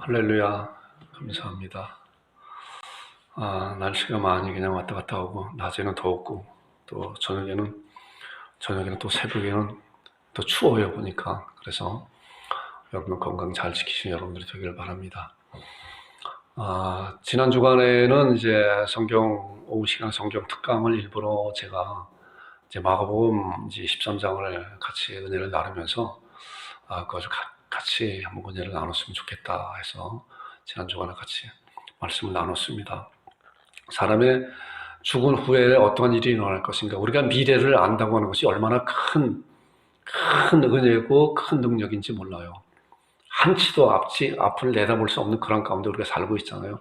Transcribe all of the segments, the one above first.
할렐루야, 감사합니다. 날씨가 많이 그냥 왔다 갔다 하고, 낮에는 덥고, 또 저녁에는 또 새벽에는 또 추워요, 보니까. 그래서 여러분 건강 잘 지키시는 여러분들이 되기를 바랍니다. 지난 주간에는 이제 오후 시간 성경 특강을 일부러 제가 이제 마가복음 이제 13장을 같이 은혜를 나누면서, 그거 같이 한번 은혜를 나눴으면 좋겠다 해서 지난 주간에 같이 말씀을 나눴습니다. 사람의 죽은 후에 어떠한 일이 일어날 것인가, 우리가 미래를 안다고 하는 것이 얼마나 큰 은혜고 큰 능력인지 몰라요. 한치도 앞을 내다볼 수 없는 그런 가운데 우리가 살고 있잖아요.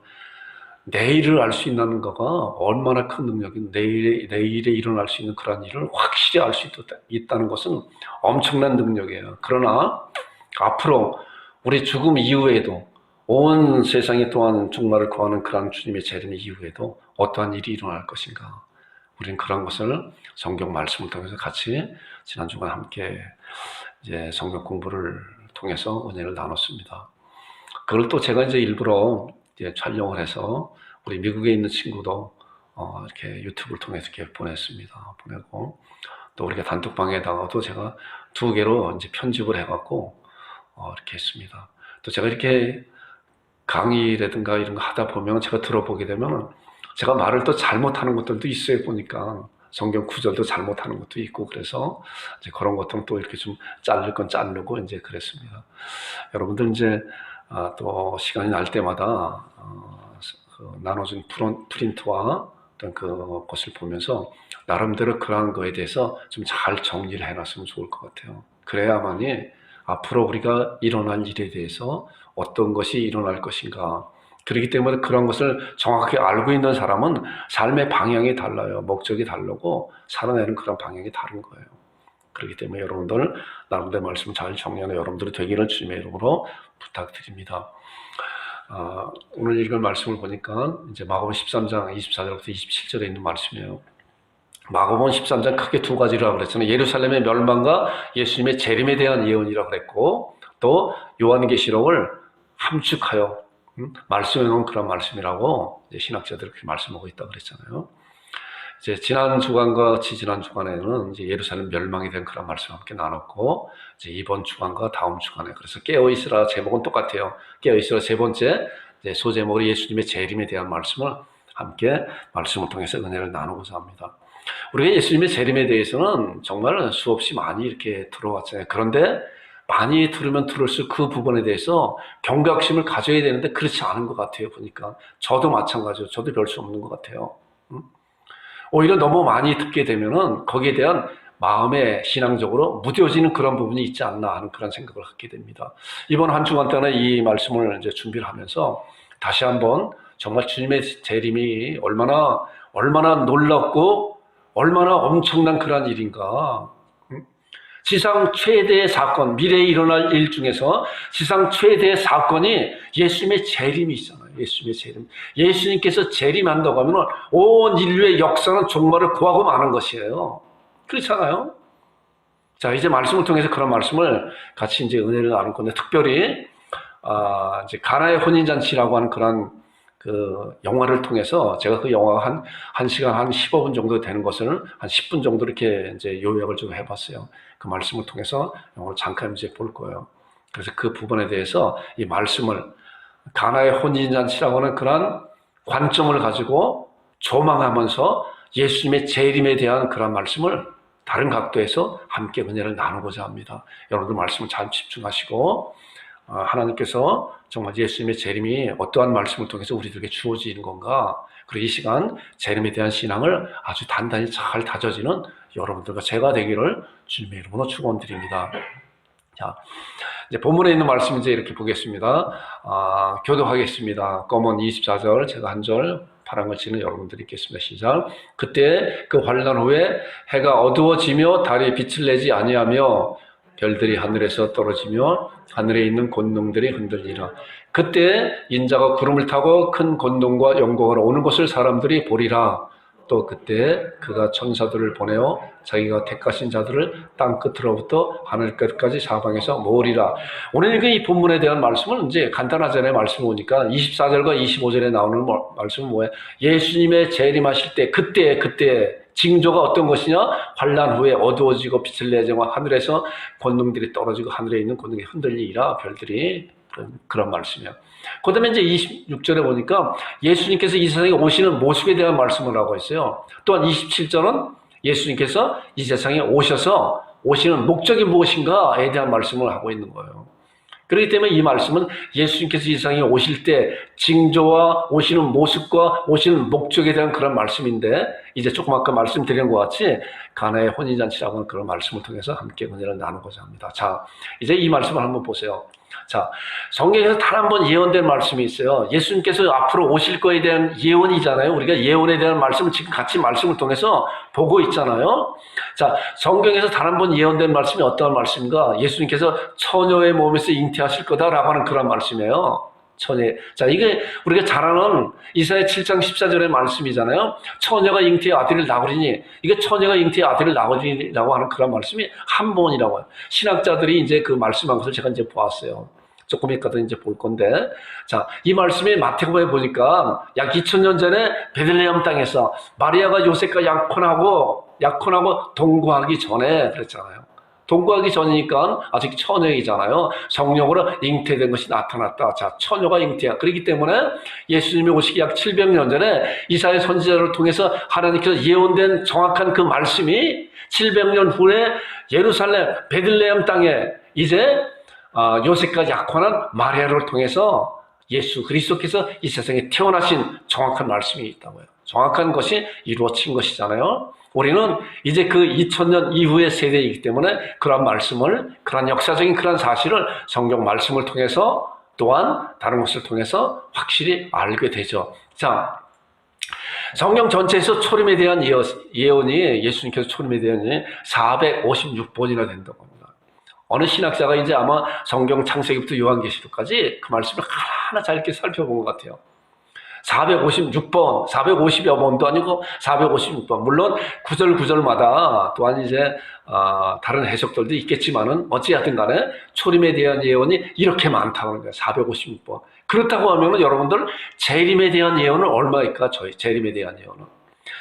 내일을 알 수 있다는 거가 얼마나 큰 능력인, 내일에 일어날 수 있는 그런 일을 확실히 알 수 있다는 것은 엄청난 능력이에요. 그러나 앞으로 우리 죽음 이후에도 온 세상이 또한 종말을 구하는 그런 주님의 재림 이후에도 어떠한 일이 일어날 것인가, 우리는 그런 것을 성경 말씀을 통해서 같이 지난 주간 함께 이제 성경 공부를 통해서 은혜를 나눴습니다. 그걸 또 제가 이제 일부러 이제 촬영을 해서 우리 미국에 있는 친구도 이렇게 유튜브를 통해서 이렇게 보내고, 또 우리가 단톡방에다가도 제가 2개로 이제 편집을 해갖고 이렇게 했습니다. 또 제가 이렇게 강의라든가 이런 거 하다 보면 제가 들어보게 되면 제가 말을 또 잘못하는 것들도 있어요. 보니까 성경 구절도 잘못하는 것도 있고, 그래서 이제 그런 것들은 또 이렇게 좀 자를 건 자르고 이제 그랬습니다. 여러분들 이제 또 시간이 날 때마다 나눠준 프린트와 어떤 그것을 보면서 나름대로 그러한 거에 대해서 좀 잘 정리를 해놨으면 좋을 것 같아요. 그래야만이 앞으로 우리가 일어날 일에 대해서 어떤 것이 일어날 것인가, 그렇기 때문에 그런 것을 정확히 알고 있는 사람은 삶의 방향이 달라요. 목적이 다르고 살아내는 그런 방향이 다른 거예요. 그렇기 때문에 여러분들 나름대로 말씀 잘 정리하는 여러분들이 되기를 주님의 이름으로 부탁드립니다. 오늘 읽을 말씀을 보니까 이제 마가복음 13장 24절부터 27절에 있는 말씀이에요. 마가복음 13장 크게 2가지라고 그랬잖아요. 예루살렘의 멸망과 예수님의 재림에 대한 예언이라고 그랬고, 또 요한계시록을 함축하여 말씀해 놓은 그런 말씀이라고 이제 신학자들이 그렇게 말씀하고 있다고 그랬잖아요. 이제 지난 주간과 같이 지난 주간에는 이제 예루살렘 멸망에 대한 그런 말씀을 함께 나눴고, 이제 이번 주간과 다음 주간에, 그래서 깨어있으라 제목은 똑같아요. 깨어있으라 세 번째 이제 소제목으로 예수님의 재림에 대한 말씀을 함께 말씀을 통해서 은혜를 나누고자 합니다. 우리가 예수님의 재림에 대해서는 정말 수없이 많이 이렇게 들어왔잖아요. 그런데 많이 들으면 들을수록 그 부분에 대해서 경각심을 가져야 되는데 그렇지 않은 것 같아요. 보니까 저도 마찬가지로 저도 별 수 없는 것 같아요. 오히려 너무 많이 듣게 되면은 거기에 대한 마음에 신앙적으로 무뎌지는 그런 부분이 있지 않나 하는 그런 생각을 갖게 됩니다. 이번 한 주간 동안 이 말씀을 이제 준비를 하면서 다시 한번 정말 주님의 재림이 얼마나 놀랍고 얼마나 엄청난 그런 일인가. 지상 최대의 사건, 미래에 일어날 일 중에서 지상 최대의 사건이 예수님의 재림이잖아요. 예수님의 재림. 예수님께서 재림한다고 하면 온 인류의 역사는 종말을 구하고 마는 것이에요. 그렇잖아요. 자, 이제 말씀을 통해서 그런 말씀을 같이 이제 은혜를 나눌 건데, 특별히 이제 가나의 혼인잔치라고 하는 그런 그 영화를 통해서 제가 그 영화가 한 시간 한 15분 정도 되는 것을 한 10분 정도 이렇게 이제 요약을 좀 해봤어요. 그 말씀을 통해서 영화를 잠깐 이제 볼 거예요. 그래서 그 부분에 대해서 이 말씀을 가나의 혼인잔치라고 하는 그런 관점을 가지고 조망하면서 예수님의 재림에 대한 그런 말씀을 다른 각도에서 함께 은혜를 나누고자 합니다. 여러분들 말씀을 잘 집중하시고, 하나님께서 정말 예수님의 재림이 어떠한 말씀을 통해서 우리들에게 주어지는 건가, 그리고 이 시간 재림에 대한 신앙을 아주 단단히 잘 다져지는 여러분들과 제가 되기를 주님의 이름으로 축원드립니다. 자, 이제 본문에 있는 말씀 이제 이렇게 보겠습니다. 교독하겠습니다. 검은 24절, 제가 한 절, 파란 걸 치는 여러분들이 있겠습니다. 시작. 그때 그 환란 후에 해가 어두워지며 달이 빛을 내지 아니하며 별들이 하늘에서 떨어지며 하늘에 있는 권능들이 흔들리라. 그때 인자가 구름을 타고 큰 권능과 영광으로 오는 것을 사람들이 보리라. 또 그때 그가 천사들을 보내어 자기가 택하신 자들을 땅 끝으로부터 하늘 끝까지 사방에서 모으리라. 오늘 이 본문에 대한 말씀은 이제 간단하잖아요. 말씀이 오니까 24절과 25절에 나오는 말씀은 뭐예요? 예수님의 재림하실 때 그때 징조가 어떤 것이냐? 환난 후에 어두워지고 빛을 내고 하늘에서 권능들이 떨어지고 하늘에 있는 권능이 흔들리리라. 별들이 그런 말씀이에요. 그 다음에 이제 26절에 보니까 예수님께서 이 세상에 오시는 모습에 대한 말씀을 하고 있어요. 또한 27절은 예수님께서 이 세상에 오셔서 오시는 목적이 무엇인가에 대한 말씀을 하고 있는 거예요. 그렇기 때문에 이 말씀은 예수님께서 이 세상에 오실 때 징조와 오시는 모습과 오시는 목적에 대한 그런 말씀인데, 이제 조금 아까 말씀드린 것 같이 가나의 혼인잔치라고 하는 그런 말씀을 통해서 함께 은혜를 나누고자 합니다. 자, 이제 이 말씀을 한번 보세요. 자, 성경에서 단 한 번 예언된 말씀이 있어요. 예수님께서 앞으로 오실 거에 대한 예언이잖아요. 우리가 예언에 대한 말씀을 지금 같이 말씀을 통해서 보고 있잖아요. 자, 성경에서 단 한 번 예언된 말씀이 어떠한 말씀인가? 예수님께서 처녀의 몸에서 잉태하실 거다라고 하는 그런 말씀이에요. 처녀. 자, 이게 우리가 잘 아는 이사야 7장 14절의 말씀이잖아요. 처녀가 잉태의 아들을 낳으리니, 이게 처녀가 잉태의 아들을 낳으리라고 하는 그런 말씀이 한 번이라고 해요. 신학자들이 이제 그 말씀한 것을 제가 이제 보았어요. 조금 있거든 이제 볼 건데. 자, 이 말씀이 마태복음에 보니까 약 2000년 전에 베들레헴 땅에서 마리아가 요셉과 약혼하고 동거하기 전에 그랬잖아요. 동거하기 전이니까 아직 처녀이잖아요. 성령으로 잉태된 것이 나타났다. 자, 처녀가 잉태야. 그렇기 때문에 예수님이 오시기 약 700년 전에 이사야 선지자를 통해서 하나님께서 예언된 정확한 그 말씀이 700년 후에 예루살렘 베들레헴 땅에 이제 요셉과 약혼한 마리아를 통해서 예수 그리스도께서 이 세상에 태어나신 정확한 말씀이 있다고요. 정확한 것이 이루어진 것이잖아요. 우리는 이제 그 2000년 이후의 세대이기 때문에 그런 말씀을, 그런 역사적인 그런 사실을 성경 말씀을 통해서 또한 다른 것을 통해서 확실히 알게 되죠. 자, 성경 전체에서 초림에 대한 예언이, 예수님께서 초림에 대한 예언이 456번이나 된다고 합니다. 어느 신학자가 이제 아마 성경 창세기부터 요한계시록까지 그 말씀을 하나 짧게 살펴본 것 같아요. 456번, 450여 번도 아니고 456번. 물론 구절마다 또한 이제 다른 해석들도 있겠지만은 어찌하든 간에 초림에 대한 예언이 이렇게 많다고 하는 거예요. 456번. 그렇다고 하면은 여러분들 재림에 대한 예언은 얼마일까? 저희 재림에 대한 예언은.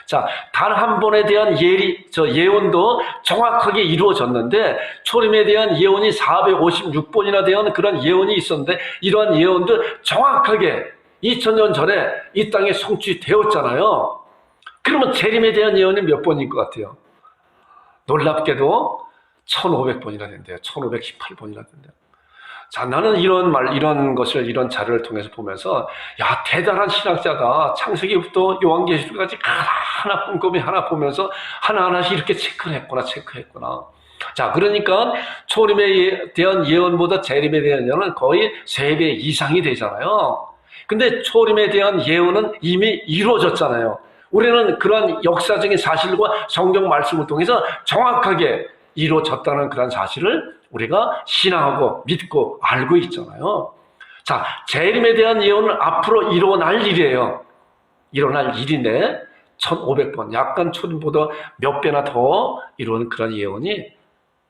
자, 단 한 번에 대한 예언도 정확하게 이루어졌는데 초림에 대한 예언이 456번이나 되는 그런 예언이 있었는데 이러한 예언도 정확하게 2000년 전에 이 땅에 성취되었잖아요. 그러면 재림에 대한 예언이 몇 번인 것 같아요? 놀랍게도 1500번이나 된대요. 1518번이나 된대요. 자, 나는 이런 자료를 통해서 보면서, 야, 대단한 신학자가 창세기부터 요한계시록까지 하나 꼼꼼히 하나 보면서 하나하나씩 이렇게 체크했구나. 자, 그러니까 초림에 대한 예언보다 재림에 대한 예언은 거의 3배 이상이 되잖아요. 근데 초림에 대한 예언은 이미 이루어졌잖아요. 우리는 그러한 역사적인 사실과 성경 말씀을 통해서 정확하게 이루어졌다는 그런 사실을 우리가 신앙하고 믿고 알고 있잖아요. 자, 재림에 대한 예언은 앞으로 일어날 일이에요. 일어날 일인데 1500번, 약간 초림보다 몇 배나 더 이루어진 그런 예언이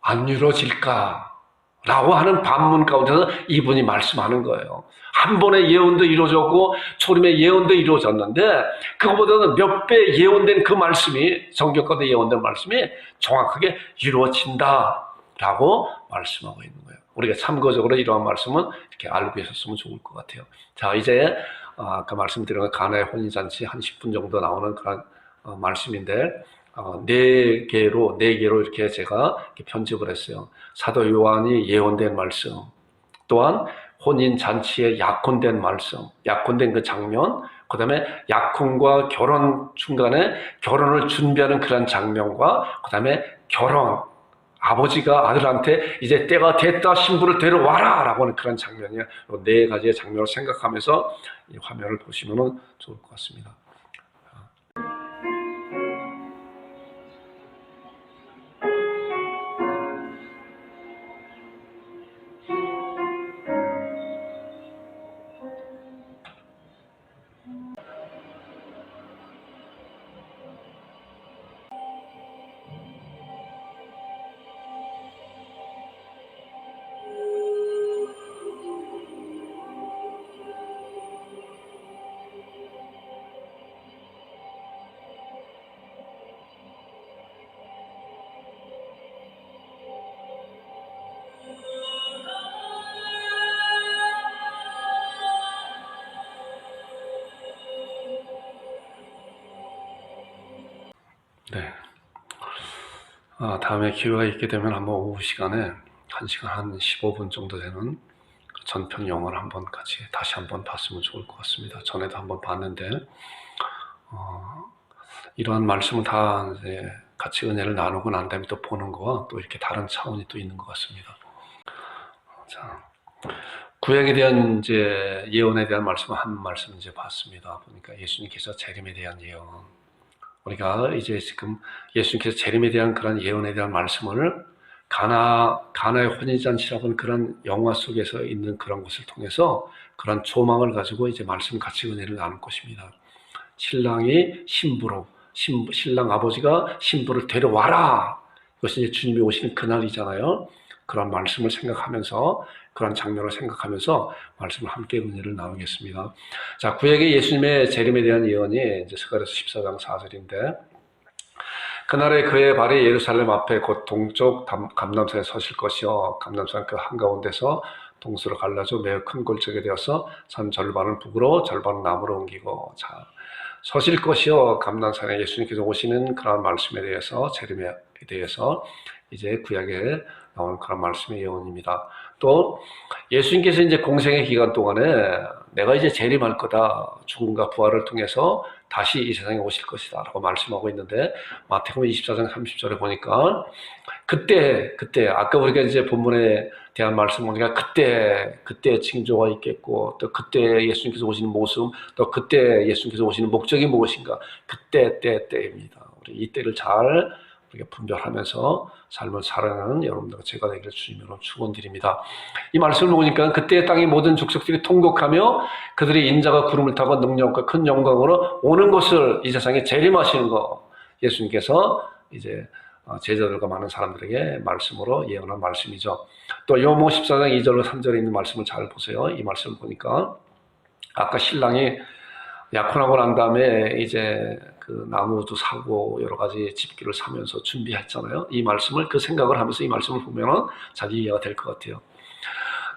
안 이루어질까라고 하는 반문 가운데서 이분이 말씀하는 거예요. 한 번의 예언도 이루어졌고 초림의 예언도 이루어졌는데 그거보다는 몇 배 예언된 그 말씀이, 성경 가운데 예언된 말씀이 정확하게 이루어진다라고 말씀하고 있는 거예요. 우리가 참고적으로 이러한 말씀은 이렇게 알고 있었으면 좋을 것 같아요. 자, 이제 아까 말씀드린 가나의 혼인잔치 한 10분 정도 나오는 그런 말씀인데 네 개로 이렇게 제가 이렇게 편집을 했어요. 사도 요한이 예언된 말씀, 또한 혼인잔치에 약혼된 말씀, 약혼된 그 장면, 그 다음에 약혼과 결혼 중간에 결혼을 준비하는 그런 장면과 그 다음에 결혼, 아버지가 아들한테 이제 때가 됐다, 신부를 데려와라 라고 하는 그런 장면이에요. 네 가지의 장면을 생각하면서 이 화면을 보시면 좋을 것 같습니다. 네. 다음에 기회가 있게 되면 한번 오후 시간에 1시간 한 15분 정도 되는 전편 영화를 한번 같이 다시 한번 봤으면 좋을 것 같습니다. 전에도 한번 봤는데 이러한 말씀을 다 이제 같이 은혜를 나누고 난 다음에 또 보는 거와 또 이렇게 다른 차원이 또 있는 것 같습니다. 자, 구약에 대한 이제 예언에 대한 말씀 한 말씀 이제 봤습니다. 보니까 예수님께서 재림에 대한 예언. 우리가 이제 지금 예수님께서 재림에 대한 그런 예언에 대한 말씀을 가나의 혼인잔치라는 그런 영화 속에서 있는 그런 것을 통해서 그런 조망을 가지고 이제 말씀 같이 은혜를 나눌 것입니다. 신랑이 신랑 아버지가 신부를 데려와라. 이것이 이제 주님이 오시는 그날이잖아요. 그런 말씀을 생각하면서 그런 장면을 생각하면서 말씀을 함께 은혜를 나누겠습니다. 자, 구약의 예수님의 재림에 대한 예언이 이제 스가랴서 14장 4절인데 그날에 그의 발이 예루살렘 앞에 곧 동쪽 감람산에 서실 것이요 감람산 그 한가운데서 동서로 갈라져 매우 큰 골짜기가 되어서 산 절반은 북으로 절반은 남으로 옮기고 자 서실 것이요 감람산에 예수님께서 오시는 그런 말씀에 대해서 재림에 대해서 이제 구약에 나오는 그런 말씀의 예언입니다. 또 예수님께서 이제 공생의 기간 동안에 내가 이제 재림할 거다. 죽음과 부활을 통해서 다시 이 세상에 오실 것이다 라고 말씀하고 있는데 마태복음 24장 30절에 보니까 그때 아까 우리가 이제 본문에 대한 말씀 보니까 그때 징조가 있겠고 또 그때 예수님께서 오시는 모습 또 그때 예수님께서 오시는 목적이 무엇인가 때입니다. 우리 이 때를 잘 우리가 분별하면서 삶을 살아가는 여러분들과 제가 되기를 주님으로 축원드립니다. 이 말씀을 보니까 그때 땅의 모든 족속들이 통곡하며 그들의 인자가 구름을 타고 능력과 큰 영광으로 오는 것을 이 세상에 재림하시는 거 예수님께서 이제 제자들과 많은 사람들에게 말씀으로 예언한 말씀이죠. 또 요모 14장 2절로 3절에 있는 말씀을 잘 보세요. 이 말씀을 보니까 아까 신랑이 약혼하고 난 다음에 이제 그 나무도 사고 여러 가지 집기를 사면서 준비했잖아요. 이 말씀을 그 생각을 하면서 이 말씀을 보면은 잘 이해가 될 것 같아요.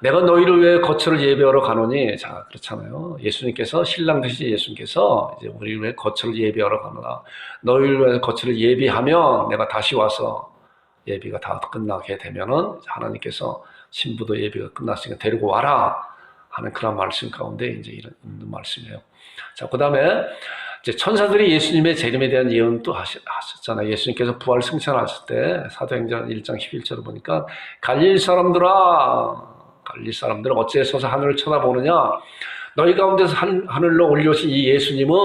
내가 너희를 위해 거처를 예비하러 가노니 자 그렇잖아요. 예수님께서 신랑 되시지 예수님께서 이제 우리를 위해 거처를 예비하러 가노라. 너희를 위해 거처를 예비하면 내가 다시 와서 예비가 다 끝나게 되면은 하나님께서 신부도 예비가 끝났으니까 데리고 와라 하는 그런 말씀 가운데 이제 이런 있는 말씀이에요. 자, 그 다음에 이제 천사들이 예수님의 재림에 대한 예언도 하셨잖아요. 예수님께서 부활 승천하실 때 사도행전 1장 11절을 보니까 갈릴 사람들아 어찌 서서 하늘을 쳐다보느냐 너희 가운데서 하늘로 올려오신 이 예수님은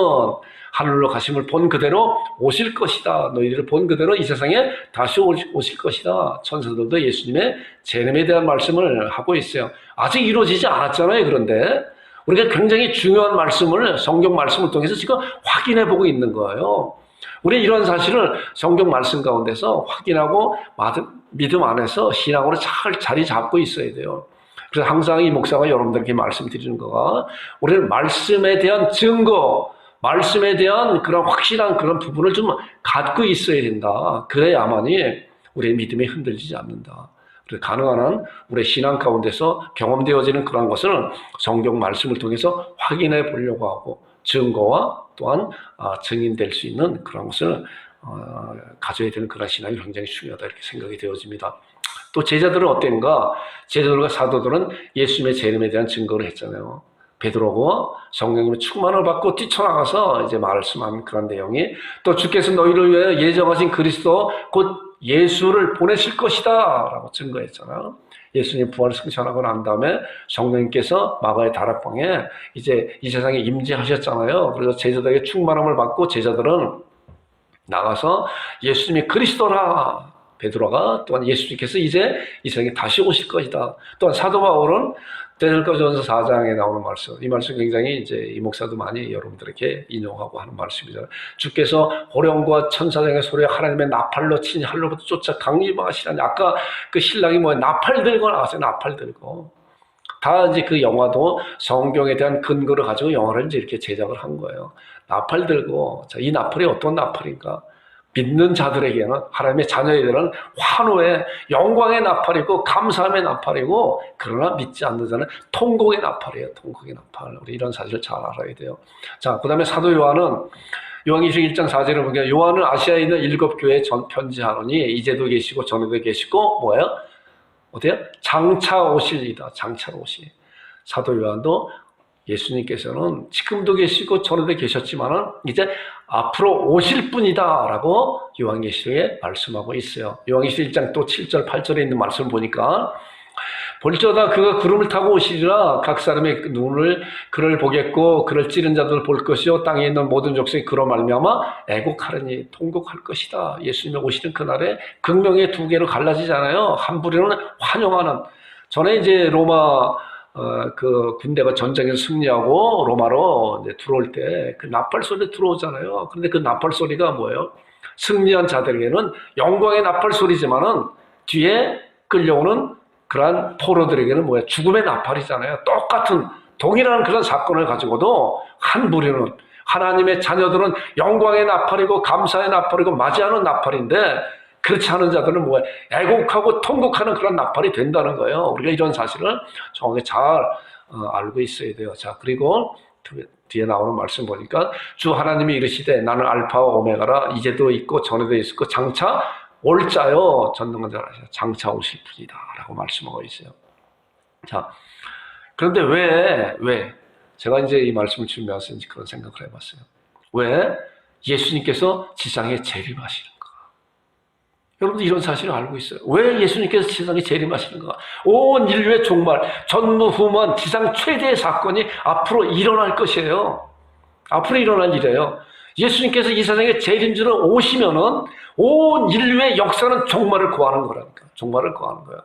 하늘로 가심을 본 그대로 오실 것이다. 너희들을 본 그대로 이 세상에 다시 오실 것이다. 천사들도 예수님의 재림에 대한 말씀을 하고 있어요. 아직 이루어지지 않았잖아요. 그런데 우리가 굉장히 중요한 말씀을 성경 말씀을 통해서 지금 확인해 보고 있는 거예요. 우리 이런 사실을 성경 말씀 가운데서 확인하고 믿음 안에서 신앙으로 잘 자리 잡고 있어야 돼요. 그래서 항상 이 목사가 여러분들에게 말씀드리는 거가 우리는 말씀에 대한 증거, 말씀에 대한 그런 확실한 그런 부분을 좀 갖고 있어야 된다. 그래야만이 우리의 믿음이 흔들리지 않는다. 그래서 가능한 한 우리의 신앙 가운데서 경험되어지는 그런 것을 성경 말씀을 통해서 확인해 보려고 하고 증거와 또한 증인될 수 있는 그런 것을 가져야 되는 그런 신앙이 굉장히 중요하다 이렇게 생각이 되어집니다. 또 제자들은 어땠는가? 제자들과 사도들은 예수님의 재림에 대한 증거를 했잖아요. 베드로가 성령님의 충만을 받고 뛰쳐나가서 이제 말씀한 그런 내용이 또 주께서 너희를 위해 예정하신 그리스도 곧 예수를 보내실 것이다 라고 증거했잖아요. 예수님 부활 승천하고 난 다음에 성령님께서 마가의 다락방에 이제 이 세상에 임재하셨잖아요. 그래서 제자들에게 충만함을 받고 제자들은 나가서 예수님이 그리스도라 베드로가 또한 예수님께서 이제 이 세상에 다시 오실 것이다. 또한 사도 바울은 데살로니가전서 4장에 나오는 말씀, 이 말씀 굉장히 이제 이 목사도 많이 여러분들에게 인용하고 하는 말씀이잖아요. 주께서 호령과 천사장의 소리와 하나님의 나팔로 친히 하늘로부터 쫓아 강림하시라니. 아까 그 신랑이 뭐예요? 나팔 들고 나왔어요. 나팔 들고. 다 이제 그 영화도 성경에 대한 근거를 가지고 영화를 이제 이렇게 제작을 한 거예요. 나팔 들고, 자, 이 나팔이 어떤 나팔인가? 믿는 자들에게는 하나님의 자녀에게는 환호의 영광의 나팔이고 감사함의 나팔이고 그러나 믿지 않는 자는 통곡의 나팔이에요. 통곡의 나팔. 우리 이런 사실을 잘 알아야 돼요. 자, 그 다음에 사도 요한은 요한계시록 1장 4절에 보니까 요한은 아시아에 있는 7교회에 편지하노니 이제도 계시고 전에도 계시고 뭐예요? 어때요? 장차 오실이다. 장차로 오시. 사도 요한도 예수님께서는 지금도 계시고 전에도 계셨지만은 이제 앞으로 오실 분이다 라고 요한계시록에 말씀하고 있어요. 요한계시록 1장 또 7절 8절에 있는 말씀을 보니까 볼지어다 그가 구름을 타고 오시리라. 각 사람의 눈을 그를 보겠고 그를 찌른 자들을 볼 것이요 땅에 있는 모든 족속이 그로 말미암아 애곡하리니 통곡할 것이다. 예수님이 오시는 그날에 극명의 두 개로 갈라지잖아요. 한 부류는 환영하는. 전에 이제 로마 그 군대가 전쟁에서 승리하고 로마로 이제 들어올 때 그 나팔 소리 들어오잖아요. 그런데 그 나팔 소리가 뭐예요? 승리한 자들에게는 영광의 나팔 소리지만은 뒤에 끌려오는 그러한 포로들에게는 뭐야? 죽음의 나팔이잖아요. 똑같은 동일한 그런 사건을 가지고도 한 부류는 하나님의 자녀들은 영광의 나팔이고 감사의 나팔이고 맞이하는 나팔인데 그렇지 않은 자들은 뭐야? 애곡하고 통곡하는 그런 나팔이 된다는 거예요. 우리가 이런 사실을 정확히 잘 알고 있어야 돼요. 자, 그리고 뒤에 나오는 말씀 보니까 주 하나님이 이르시되 나는 알파와 오메가라. 이제도 있고 전에도 있었고 장차 올 자요 전능한 자라. 장차 오실 분이다 라고 말씀하고 있어요. 자, 그런데 왜 제가 이제 이 말씀을 준비해서 그런 생각을 해봤어요. 왜 예수님께서 지상에 재림하시는가? 여러분들 이런 사실을 알고 있어요. 왜 예수님께서 지상에 재림하시는가? 온 인류의 종말, 전무후무한 지상 최대의 사건이 앞으로 일어날 것이에요. 앞으로 일어날 일이에요. 예수님께서 이 세상에 재림주로 오시면은 온 인류의 역사는 종말을 구하는 거라니까. 종말을 구하는 거야.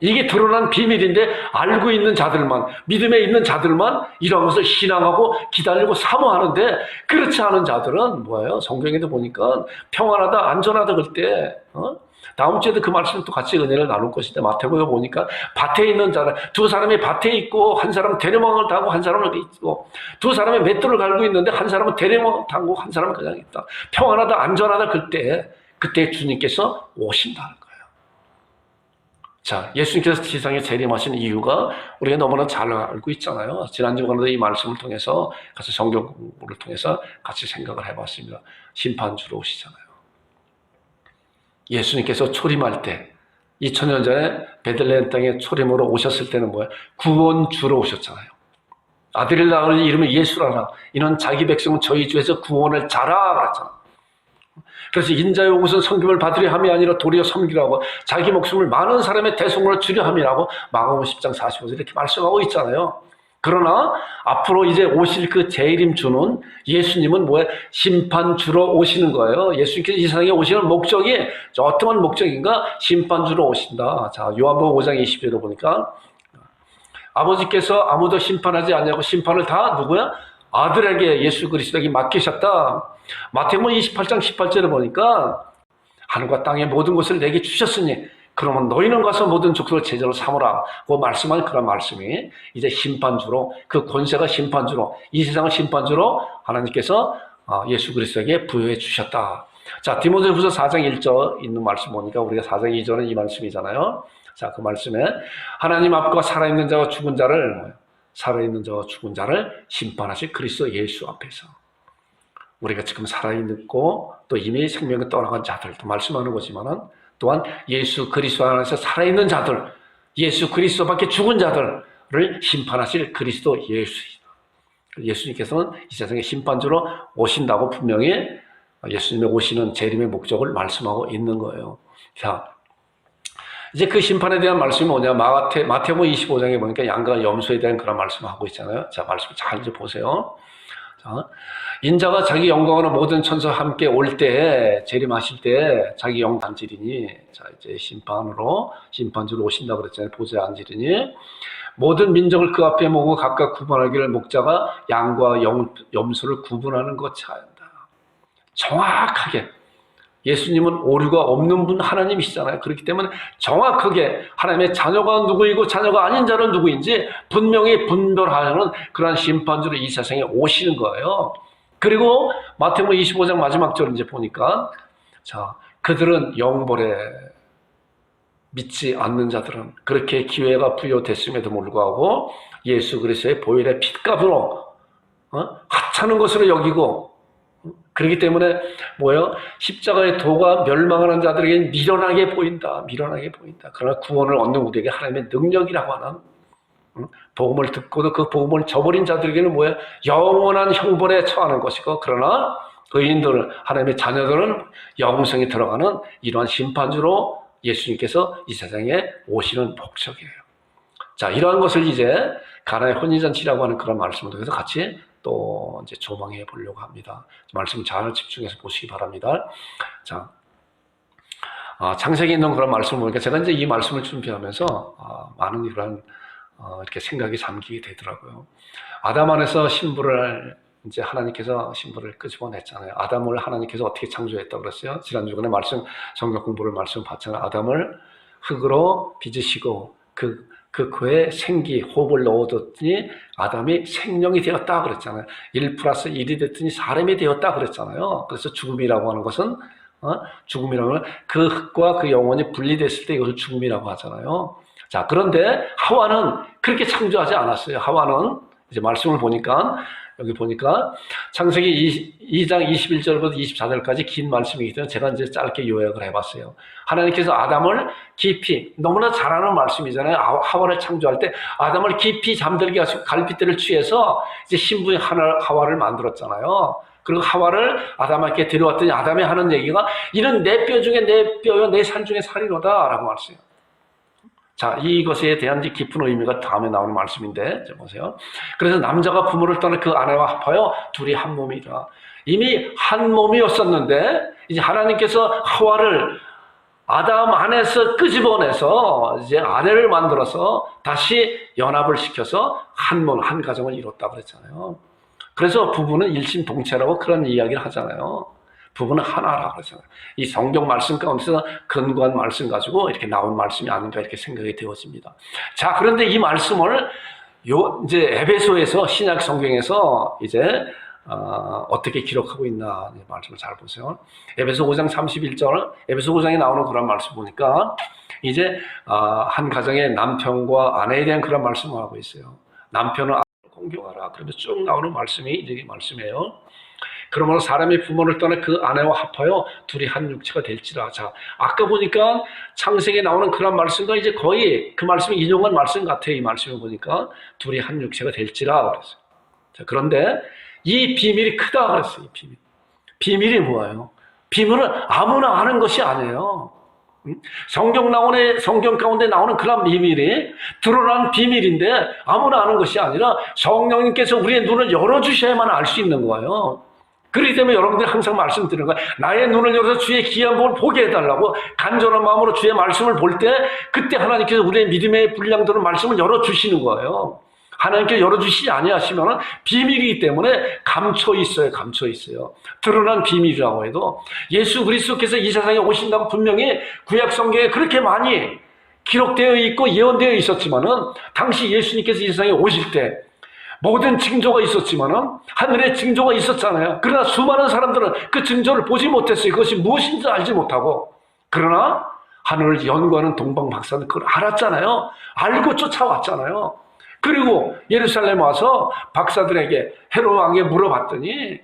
이게 드러난 비밀인데 알고 있는 자들만, 믿음에 있는 자들만 이런 것을 신앙하고 기다리고 사모하는데 그렇지 않은 자들은 뭐예요? 성경에도 보니까 평안하다, 안전하다 그럴 때 다음 주에도 그 말씀을 또 같이 은혜를 나눌 것인데 마태복음에 보니까 밭에 있는 자들, 두 사람이 밭에 있고 한 사람은 대리망을 타고 한 사람은 있고 두 사람이 맷돌을 갈고 있는데 한 사람은 대리망을 타고 한 사람은 그냥 있다. 평안하다, 안전하다 그때 주님께서 오신다는 거예요. 자, 예수님께서 지상에 재림하신 이유가 우리가 너무나 잘 알고 있잖아요. 지난주간에도 이 말씀을 통해서 같이 성경 공부를 통해서 같이 생각을 해봤습니다. 심판주로 오시잖아요. 예수님께서 초림할 때 2000년 전에 베들레헴 땅에 초림으로 오셨을 때는 뭐예요? 구원주로 오셨잖아요. 아들을 낳을 이름을 예수라라. 이는 자기 백성은 저희 주에서 구원을 자라 그랬잖아. 그래서 인자의 옷은 섬김을 받으려 함이 아니라 도리어 섬기라고 자기 목숨을 많은 사람의 대속으로 주려 함이라고 마가복음 10장 45절 이렇게 말씀하고 있잖아요. 그러나 앞으로 이제 오실 그 재림주는 예수님은 뭐예요? 심판주로 오시는 거예요. 예수님께서 이 세상에 오시는 목적이 어떠한 목적인가? 심판주로 오신다. 자, 요한복음 5장 20절에 보니까 아버지께서 아무도 심판하지 않냐고 심판을 다 누구야? 아들에게 예수 그리스도에게 맡기셨다. 마태복음 28장 18절에 보니까 하늘과 땅의 모든 것을 내게 주셨으니 그러면 너희는 가서 모든 족속을 제자로 삼으라. 그 말씀한 그런 말씀이 이제 심판주로 그 권세가 심판주로 이 세상을 심판주로 하나님께서 예수 그리스도에게 부여해 주셨다. 자, 디모데후서 4장 1절 있는 말씀 보니까 우리가 4장 2절은 이 말씀이잖아요. 자, 그 말씀에 하나님 앞과 살아있는 자와 죽은 자를 심판하실 그리스도 예수 앞에서 우리가 지금 살아있고 또 이미 생명을 떠나간 자들도 말씀하는 거지만은 또한 예수 그리스도 안에서 살아있는 자들, 예수 그리스도밖에 죽은 자들을 심판하실 그리스도 예수이다. 예수님께서는 이 세상에 심판주로 오신다고 분명히 예수님의 오시는 재림의 목적을 말씀하고 있는 거예요. 자, 이제 그 심판에 대한 말씀이 뭐냐? 마태복음 25장에 보니까 양과 염소에 대한 그런 말씀을 하고 있잖아요. 자, 말씀 잘 이제 보세요. 자, 인자가 자기 영광으로 모든 천사와 함께 올 때, 재림하실 때 자기 영 앉으리니, 자, 이제 심판주로 오신다고 그랬잖아요. 보좌에 앉으리니, 모든 민족을 그 앞에 모으고 각각 구분하기를 목자가 양과 염소를 구분하는 것이 한다. 정확하게. 예수님은 오류가 없는 분 하나님이시잖아요. 그렇기 때문에 정확하게 하나님의 자녀가 누구이고 자녀가 아닌 자는 누구인지 분명히 분별하는 그러한 심판주로 이 세상에 오시는 거예요. 그리고 마태복음 25장 마지막 절 이제 보니까 자, 그들은 영벌에 믿지 않는 자들은 그렇게 기회가 부여됐음에도 불구하고 예수 그리스도의 보혈의 핏값으로 하찮은 것으로 여기고 그렇기 때문에 뭐예요? 십자가의 도가 멸망하는 자들에게 미련하게 보인다. 미련하게 보인다. 그러나 구원을 얻는 우리에게 하나님의 능력이라고 하는 복음을 듣고도 그 복음을 저버린 자들에게는 뭐예요? 영원한 형벌에 처하는 것이고, 그러나 의인들, 하나님의 자녀들은 영생에 들어가는 이러한 심판주로 예수님께서 이 세상에 오시는 목적이에요. 자, 이러한 것을 이제 가나의 혼인잔치라고 하는 그런 말씀을 통해서 같이 또 이제 조망해 보려고 합니다. 말씀 잘 집중해서 보시기 바랍니다. 자, 창세기에 있는 그런 말씀을 보니까 제가 이제 이 말씀을 준비하면서 많은 이런 이렇게 생각이 잠기게 되더라고요. 아담 안에서 신부를 이제 하나님께서 신부를 끄집어냈잖아요. 아담을 하나님께서 어떻게 창조했다고 그랬어요? 지난주간에 말씀, 성경 공부를 말씀 봤잖아요. 아담을 흙으로 빚으시고 그에 생기, 호흡을 넣어뒀더니 아담이 생명이 되었다 그랬잖아요. 1+1이 됐더니 사람이 되었다 그랬잖아요. 그래서 죽음이라고 하는 것은 죽음이라고 하는 그 흙과 그 영혼이 분리됐을 때 이것을 죽음이라고 하잖아요. 자, 그런데 하와는 그렇게 창조하지 않았어요. 하와는 이제 말씀을 보니까 여기 보니까 창세기 2장 21절부터 24절까지 긴 말씀이기 때문에 제가 이제 짧게 요약을 해봤어요. 하나님께서 아담을 깊이, 너무나 잘 아는 말씀이잖아요. 하와를 창조할 때 아담을 깊이 잠들게 하시고 갈빗대를 취해서 이제 신부인 하와를 만들었잖아요. 그리고 하와를 아담에게 데려왔더니 아담이 하는 얘기가 이는 내 뼈 중에 내 뼈요 내 살 중에 살이로다 라고 말했어요. 자, 이것에 대한 깊은 의미가 다음에 나오는 말씀인데, 보세요. 그래서 남자가 부모를 떠나 그 아내와 합하여 둘이 한 몸이라. 이미 한 몸이었었는데, 이제 하나님께서 하와를 아담 안에서 끄집어내서 이제 아내를 만들어서 다시 연합을 시켜서 한 몸, 한 가정을 이뤘다고 그랬잖아요. 그래서 부부는 일심동체라고 그런 이야기를 하잖아요. 부부는 하나라 그러잖아요. 이 성경 말씀 가운데서 근거한 말씀 가지고 이렇게 나온 말씀이 아닌가 이렇게 생각이 되어집니다. 자, 그런데 이 말씀을 이제 에베소에서 신약 성경에서 이제 어떻게 기록하고 있나 말씀을 잘 보세요. 에베소 5장 31절, 에베소 5장에 나오는 그런 말씀 보니까 이제 한 가정의 남편과 아내에 대한 그런 말씀을 하고 있어요. 남편은 아내를 공경하라. 그러면서 쭉 나오는 말씀이 이제 말씀이에요. 그러므로 사람이 부모를 떠나 그 아내와 합하여 둘이 한 육체가 될지라. 자, 아까 보니까 창세기에 나오는 그런 말씀과 이제 거의 그 말씀이 인용한 말씀 같아요. 이 말씀을 보니까 둘이 한 육체가 될지라 그랬어요. 자, 그런데 이 비밀이 크다 그랬어요. 이 비밀. 비밀이 뭐예요? 비밀은 아무나 아는 것이 아니에요. 성경 가운데 나오는 그런 비밀이 드러난 비밀인데 아무나 아는 것이 아니라 성령님께서 우리의 눈을 열어주셔야만 알 수 있는 거예요. 그렇기 때문에 여러분들이 항상 말씀드리는 거예요. 나의 눈을 열어서 주의 귀한 복을 보게 해달라고 간절한 마음으로 주의 말씀을 볼 때 그때 하나님께서 우리의 믿음의 분량들은 말씀을 열어주시는 거예요. 하나님께서 열어주시지 아니하시면 비밀이기 때문에 감춰 있어요. 드러난 비밀이라고 해도 예수 그리스도께서 이 세상에 오신다고 분명히 구약 성경에 그렇게 많이 기록되어 있고 예언되어 있었지만은 당시 예수님께서 이 세상에 오실 때 모든 징조가 있었지만은 하늘의 징조가 있었잖아요. 그러나 수많은 사람들은 그 징조를 보지 못했어요. 그것이 무엇인지 알지 못하고. 그러나 하늘을 연구하는 동방 박사는 그걸 알았잖아요. 알고 쫓아왔잖아요. 그리고 예루살렘 와서 박사들에게 헤롯 왕에게 물어봤더니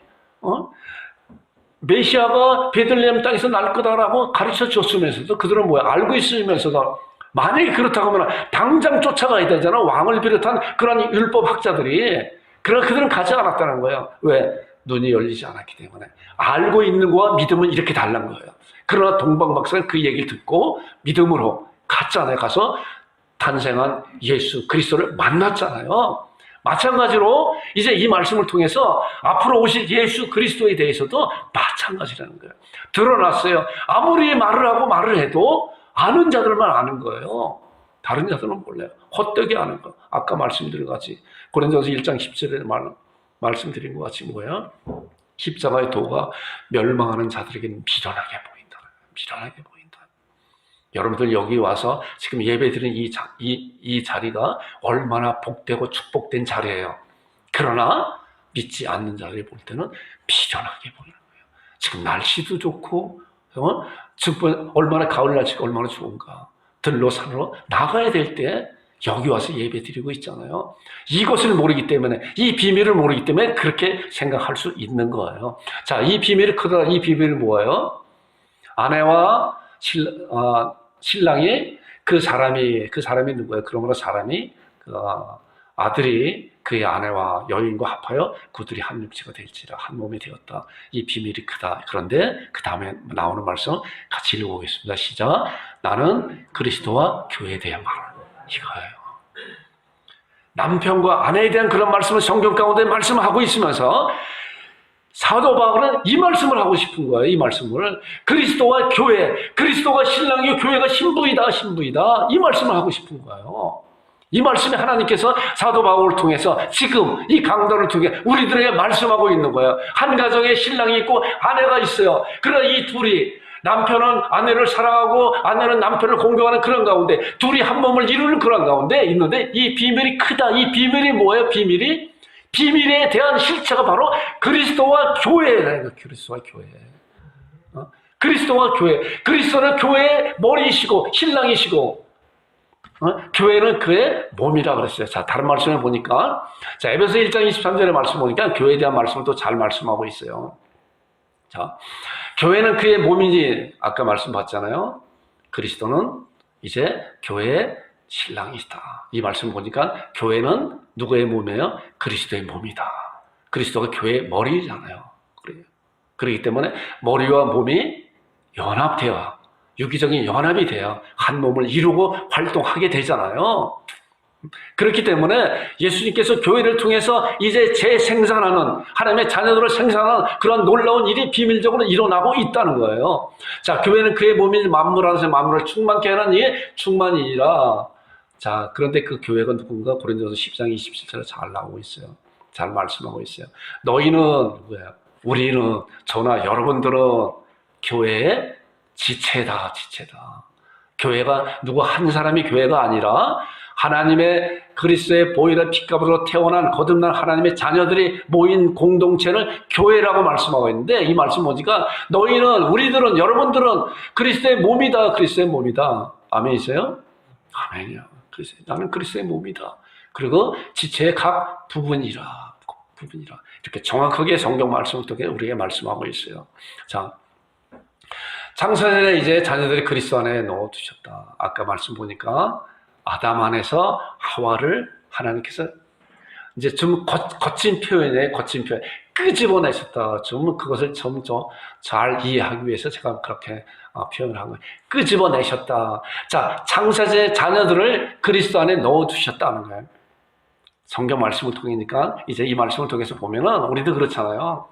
메시아가 베들레헴 땅에서 날 거다라고 가르쳐 줬으면서도 그들은 뭐야 알고 있으면서도 만약에 그렇다고 하면 당장 쫓아가야 되잖아. 왕을 비롯한 그런 율법학자들이. 그러나 그들은 가지 않았다는 거예요. 왜? 눈이 열리지 않았기 때문에. 알고 있는 거와 믿음은 이렇게 다른 거예요. 그러나 동방박사는 그 얘기를 듣고 믿음으로 갔잖아요. 가서 탄생한 예수 그리스도를 만났잖아요. 마찬가지로 이제 이 말씀을 통해서 앞으로 오실 예수 그리스도에 대해서도 마찬가지라는 거예요. 드러났어요. 아무리 말을 해도 아는 자들만 아는 거예요. 다른 자들은 몰라요. 헛되게 아는 거. 아까 말씀드린 것 같이 고린도서 1장 10절에 말씀드린 것 같이 뭐예요? 십자가의 도가 멸망하는 자들에게는 미련하게 보인다. 미련하게 보인다. 여러분들 여기 와서 지금 예배드리는 이 자리가 얼마나 복되고 축복된 자리예요. 그러나 믿지 않는 자를 볼 때는 미련하게 보이는 거예요. 지금 날씨도 좋고 얼마나 가을 날씨가 얼마나 좋은가. 들로 산으로 나가야 될 때 여기 와서 예배 드리고 있잖아요. 이것을 모르기 때문에, 이 비밀을 모르기 때문에 그렇게 생각할 수 있는 거예요. 자, 이 비밀이 크더라. 이 비밀이 뭐예요? 아내와 신랑이 그 사람이 누구예요? 그러므로 사람이 아들이 그의 아내와 여인과 합하여 그들이 한 육체가 될지라 한 몸이 되었다. 이 비밀이 크다. 그런데 그 다음에 나오는 말씀 같이 읽어보겠습니다. 시작. 나는 그리스도와 교회에 대한 말을 이거예요. 남편과 아내에 대한 그런 말씀을 성경 가운데 말씀하고 있으면서 사도 바울은 이 말씀을 하고 싶은 거예요. 이 말씀을 그리스도와 교회, 그리스도가 신랑이요 교회가 신부이다. 이 말씀을 하고 싶은 거예요. 이 말씀이 하나님께서 사도 바울을 통해서 지금 이 강단을 통해 우리들에게 말씀하고 있는 거예요. 한 가정에 신랑이 있고 아내가 있어요. 그러나 이 둘이, 남편은 아내를 사랑하고 아내는 남편을 공경하는 그런 가운데 둘이 한 몸을 이루는 그런 가운데 있는데 이 비밀이 크다. 이 비밀이 뭐예요? 비밀에 대한 실체가 바로 그리스도와 교회라는 거예요. 그리스도와 교회. 그리스도와 교회. 그리스도는 교회의 머리이시고 신랑이시고 교회는 그의 몸이라 그랬어요. 자, 다른 말씀을 보니까, 자, 에베소 1장 23절의 말씀 보니까 교회에 대한 말씀을 또 잘 말씀하고 있어요. 자, 교회는 그의 몸이지, 아까 말씀 봤잖아요. 그리스도는 이제 교회의 신랑이시다. 이 말씀 보니까 교회는 누구의 몸이에요? 그리스도의 몸이다. 그리스도가 교회의 머리잖아요. 그렇기 때문에 머리와 몸이 연합되어 유기적인 연합이 돼야 한 몸을 이루고 활동하게 되잖아요. 그렇기 때문에 예수님께서 교회를 통해서 이제 재생산하는, 하나님의 자녀들을 생산하는 그런 놀라운 일이 비밀적으로 일어나고 있다는 거예요. 자, 교회는 그의 몸인 만물 안에서 만물을 충만케 하는 이 충만이라. 자, 그런데 그 교회가 누군가? 고린도서 10장 27절에 잘 나오고 있어요. 잘 말씀하고 있어요. 너희는 누구야? 우리는, 저나 여러분들은 교회의 지체다. 교회가 누구 한 사람이 교회가 아니라 하나님의 그리스도의 보혈의 피값으로 태어난 거듭난 하나님의 자녀들이 모인 공동체를 교회라고 말씀하고 있는데, 이 말씀 보니까 너희는, 우리들은, 여러분들은 그리스도의 몸이다. 그리스도의 몸이다. 아멘이세요? 아멘이요. 나는 그리스도의 몸이다. 그리고 지체의 각 부분이라. 이렇게 정확하게 성경 말씀을 통해 우리에게 말씀하고 있어요. 자, 창세전에 이제 자녀들이 그리스도 안에 넣어두셨다. 아까 말씀 보니까 아담 안에서 하와를 하나님께서 이제 좀 거친 표현이에요. 끄집어내셨다. 좀 그것을 좀 잘 이해하기 위해서 제가 그렇게 표현을 한 거예요. 끄집어내셨다. 자, 창세전의 자녀들을 그리스도 안에 넣어두셨다는 거예요. 성경 말씀을 통해니까 이제 이 말씀을 통해서 보면은 우리도 그렇잖아요.